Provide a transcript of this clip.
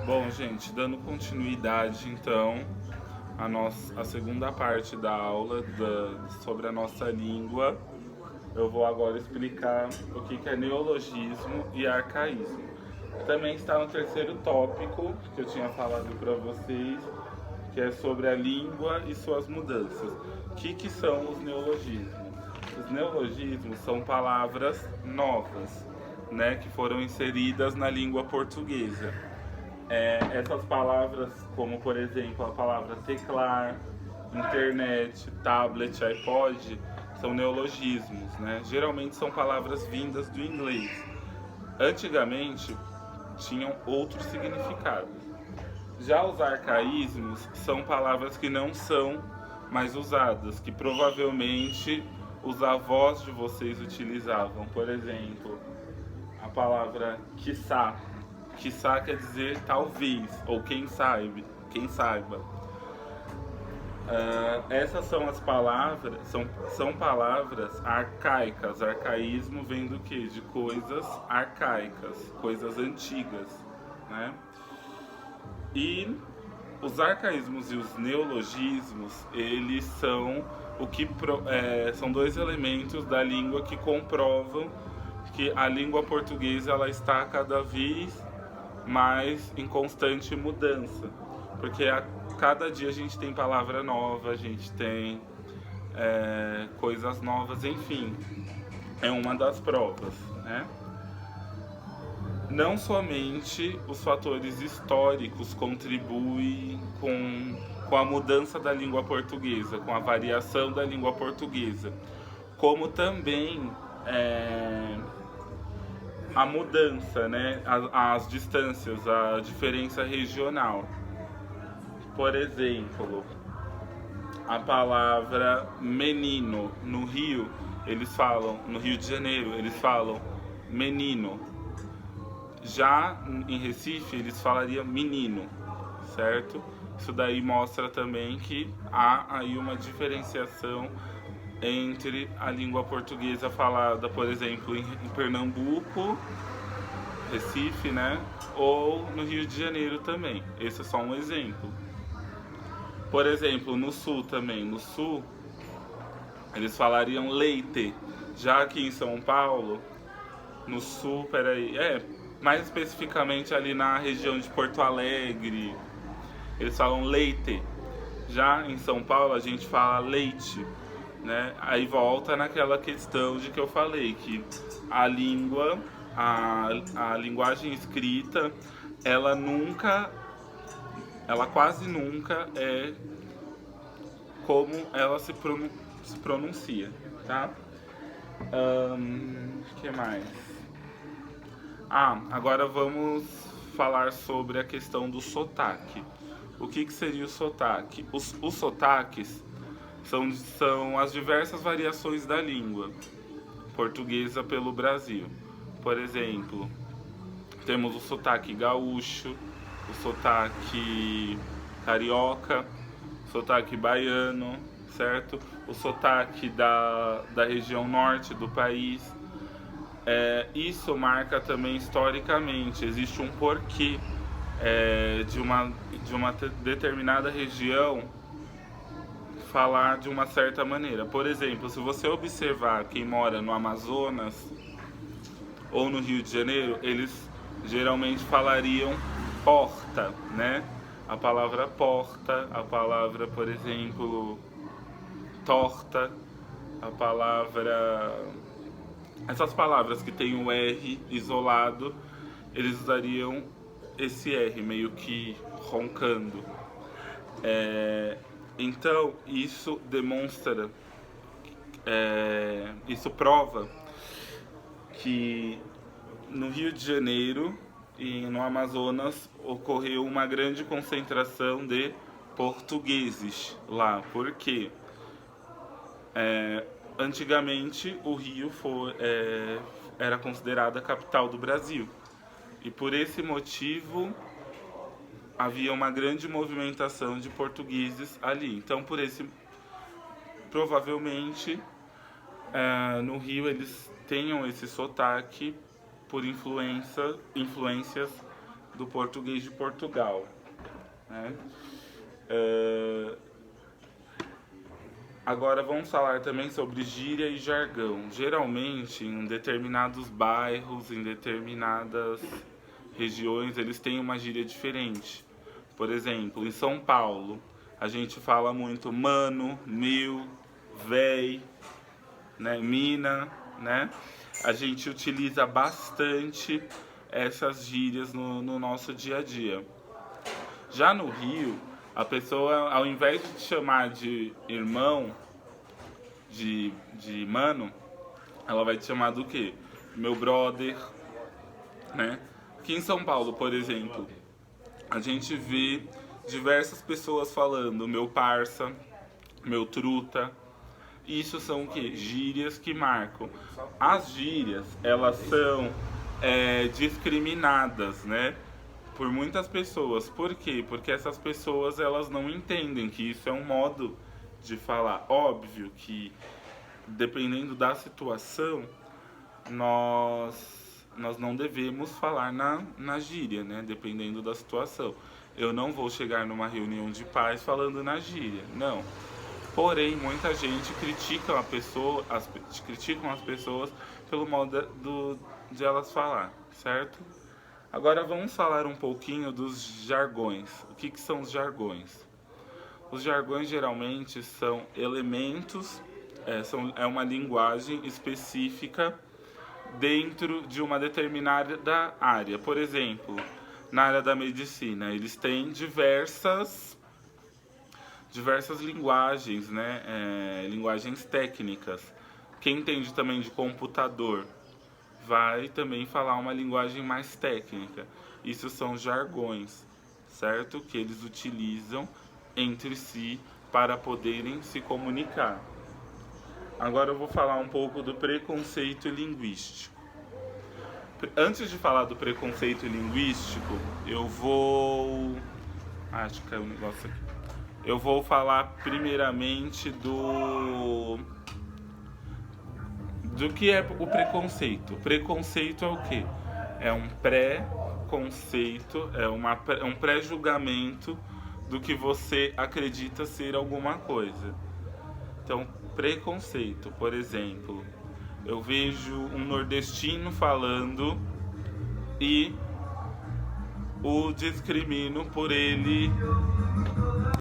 Bom, gente, dando continuidade então a segunda parte da aula sobre a nossa língua, eu vou agora explicar o que é neologismo e arcaísmo. Também está no terceiro tópico que eu tinha falado para vocês, que é sobre a língua e suas mudanças. O que são os neologismos? Os neologismos são palavras novas, né, que foram inseridas na língua portuguesa. Essas palavras, como por exemplo a palavra teclar, internet, tablet, iPod, são neologismos, né? Geralmente são palavras vindas do inglês. Antigamente tinham outros significados. Já os arcaísmos são palavras que não são mais usadas, que provavelmente os avós de vocês utilizavam. Por exemplo, a palavra quiçá. Quiçá quer dizer talvez, ou quem sabe, quem saiba. Essas são as palavras, são palavras arcaicas. Arcaísmo vem do que? De coisas arcaicas, coisas antigas, né? E os arcaísmos e os neologismos, eles são são dois elementos da língua que comprovam que a língua portuguesa ela está cada vez mais em constante mudança, porque a cada dia a gente tem palavra nova, a gente tem coisas novas, enfim, é uma das provas, né? Não somente os fatores históricos contribuem com a mudança da língua portuguesa, com a variação da língua portuguesa, como também a mudança, né? As distâncias, a diferença regional. Por exemplo, a palavra menino no Rio, eles falam, no Rio de Janeiro, eles falam menino. Já em Recife, eles falariam menino, certo? Isso daí mostra também que há aí uma diferenciação entre a língua portuguesa falada, por exemplo, em Pernambuco, Recife, né? Ou no Rio de Janeiro também. Esse é só um exemplo. Por exemplo, no Sul também. No Sul, eles falariam leite. Já aqui em São Paulo, no Sul, mais especificamente ali na região de Porto Alegre, eles falam leite. Já em São Paulo a gente fala leite, né? Aí volta naquela questão de que eu falei, que a língua, a linguagem escrita, ela quase nunca é como ela se pronuncia, tá? Que mais? Agora vamos falar sobre a questão do sotaque. O que seria o sotaque? Os sotaques são as diversas variações da língua portuguesa pelo Brasil. Por exemplo, temos o sotaque gaúcho, o sotaque carioca, o sotaque baiano, certo? O sotaque da região norte do país. Isso marca também historicamente, existe um porquê de uma determinada região falar de uma certa maneira. Por exemplo, se você observar quem mora no Amazonas ou no Rio de Janeiro, eles geralmente falariam porta, né? A palavra porta, a palavra, por exemplo, torta, a palavra... Essas palavras que tem o R isolado, eles usariam esse R meio que roncando. Então, isso demonstra, isso prova que no Rio de Janeiro e no Amazonas ocorreu uma grande concentração de portugueses lá. Por quê? Antigamente o Rio era considerada a capital do Brasil. E por esse motivo havia uma grande movimentação de portugueses ali. Então, provavelmente, no Rio eles tenham esse sotaque por influências do português de Portugal, né? Agora vamos falar também sobre gíria e jargão. Geralmente, em determinados bairros, em determinadas regiões, eles têm uma gíria diferente. Por exemplo, em São Paulo, a gente fala muito mano, meu, véi, né, mina, né? A gente utiliza bastante essas gírias no nosso dia a dia. Já no Rio, a pessoa, ao invés de te chamar de irmão, de mano, ela vai te chamar do quê? Meu brother, né? Aqui em São Paulo, por exemplo, a gente vê diversas pessoas falando meu parça, meu truta. Isso são o quê? Gírias que marcam. As gírias, elas são discriminadas, né? Por muitas pessoas. Por quê? Porque essas pessoas, elas não entendem que isso é um modo de falar. Óbvio que, dependendo da situação, nós não devemos falar na gíria, né? Dependendo da situação. Eu não vou chegar numa reunião de pais falando na gíria, não. Porém, muita gente critica criticam as pessoas pelo modo de elas falar, certo? Agora vamos falar um pouquinho dos jargões. O que são os jargões? Os jargões geralmente são elementos, é uma linguagem específica dentro de uma determinada área. Por exemplo, na área da medicina, eles têm diversas linguagens, né? Linguagens técnicas. Quem entende também de computador vai também falar uma linguagem mais técnica. Isso são jargões, certo? Que eles utilizam entre si para poderem se comunicar. Agora eu vou falar um pouco do preconceito linguístico. Antes de falar do preconceito linguístico, eu vou... acho que caiu um negócio aqui. Eu vou falar primeiramente do que é o preconceito. Preconceito é o quê? É um pré-conceito, é um pré-julgamento do que você acredita ser alguma coisa. Então, preconceito, por exemplo, eu vejo um nordestino falando e o discrimino por ele